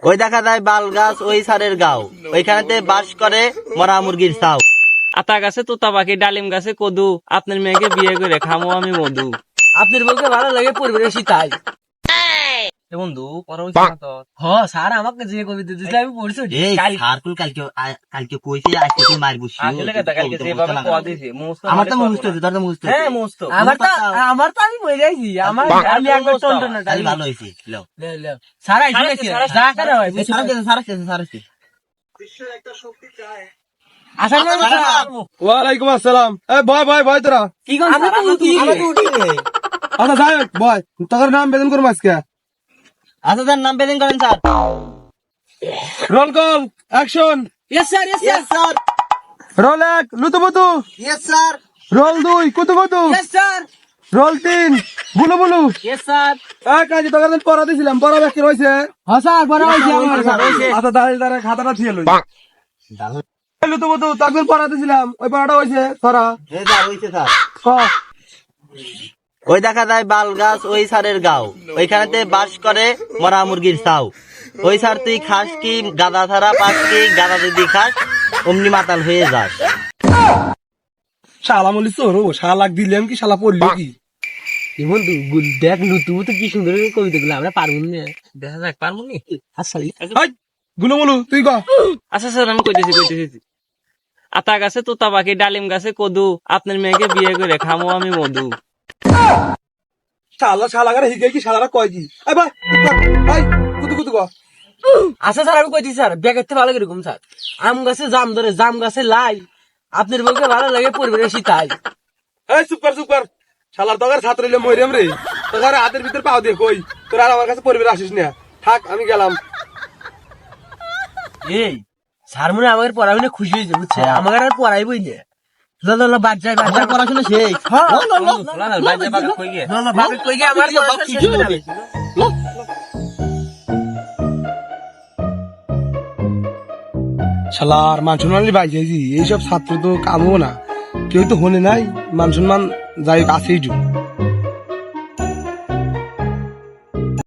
ওই দেখা যায় বাল গাছ ওই সারের গাও, ওইখানেতে বাস করে মরা মুরগির চাও। আতা গাছে তোতা পাখি, ডালিম গাছে কদু, আপনার মেয়েকে বিয়ে করে খামো আমি মধু। আপনার বউকে ভালো লাগে পরিবেশই তাই। বন্ধু পড়া হইছে না তোর? স্যার আমাকে যে কবিতা দিতে আমি পড়ছি এই সারকুল কালকে কইছে আজকে তুই মারবো আসলে কথা কালকে যেভাবে কোয়া দিছে মুস্ত আমার তো মুখস্থ হয়েছে, তোর তো মুখস্থ হয়েছে। হ্যাঁ মুস্ত আমার তো আমি বই যাইছি আমার আমি একবার টনটনা তাহলে ভালো হয়েছে। লো স্যার আইছি নাকি যা করে হয় সারাছে আসলে ওয়ালাইকুম আসসালাম। বয় বয় বয় তোরা। কি কোন আমি তো উঠি আচ্ছা যাই হোক, বয় তোর নাম বেদন করবো আজকে। আচ্ছা তার নাম বেদিন করেন sir. Roll call action. Yes sir yes sir, roll 1 লুতুপুতু। ইয়েস স্যার, রোল 2 কুতুকুতু। ইয়েস স্যার রোল 3 বুলু বুলু। ইয়েস স্যার কাজে তোকে দিন পড়া দিছিলাম, পড়া বাকি রয়েছে। হ্যাঁ স্যার বড় হইছে আমার আচ্ছা দাঁড়িয়ে দাঁড়িয়ে খাতাটা থিয়ে লই। লুতুপুতু তাকে পড়া দিছিলাম, ওই পড়াটা হয়েছে তোরা এই যা হইছে স্যার। ক। ওই দেখা যায় বাল গাছ ওই সারের গাও, ওইখানেতে বাস করে মরা মুরগির চাও। ওই সার তুই খাস কি গাদা ছাড়া পাস কি, গাদা যদি খাস অমনি মাতাল হয়ে যাস। শালা মলি চোরো, শালাক দিলাম কি শালা পড়লো কি? বন্ধু দেখ লুতু তো কি সুন্দর কবিতা গুলো আমরা পারবো না দেখা যাক পারবো নি। আসলে হাই গুলো বলু তুই ক। আচ্ছা স্যার আমি কইতেছি। আতা গাছে তোতা পাখি, ডালিম গাছে কদু, আপনার মেয়েকে বিয়ে করে খামো আমি মধু। শালা করে হিগে কি শালারা কয় কি? এই ভাই ভাই কুতু ক। আচ্ছা স্যার আমি কইছি স্যার ব্যাগের ভালো কিরকম স্যার আম গাছে জাম ধরে জাম গাছে লাই আপনার বউকে ভালো লাগে পরিবেশই তাই। এই চুপ কর। শালার তোর ছাত্র হইলে মইরাম রে। তোর হাতের ভিতর পাও দিয়ে কই তোর আর আমার কাছে পরিবার আসিস না। থাক আমি গেলাম। এই স্যার মনে আমাদের পড়াশোনা খুশি হয়েছে বুঝছে আমাকে আর পড়াইবই না। বাদ যায় পড়াশোনা শেষ। বাইরে বাবা কই গে? কই গিয়ে আমার পড়াশোনা শেষ করে ফেলে। শালার মান সম্মান ভাই যাইছি, এইসব ছাত্র তো কামও না, কেউ তো হনে নাই, মান সম্মান যাই হোক আছেই যুগ।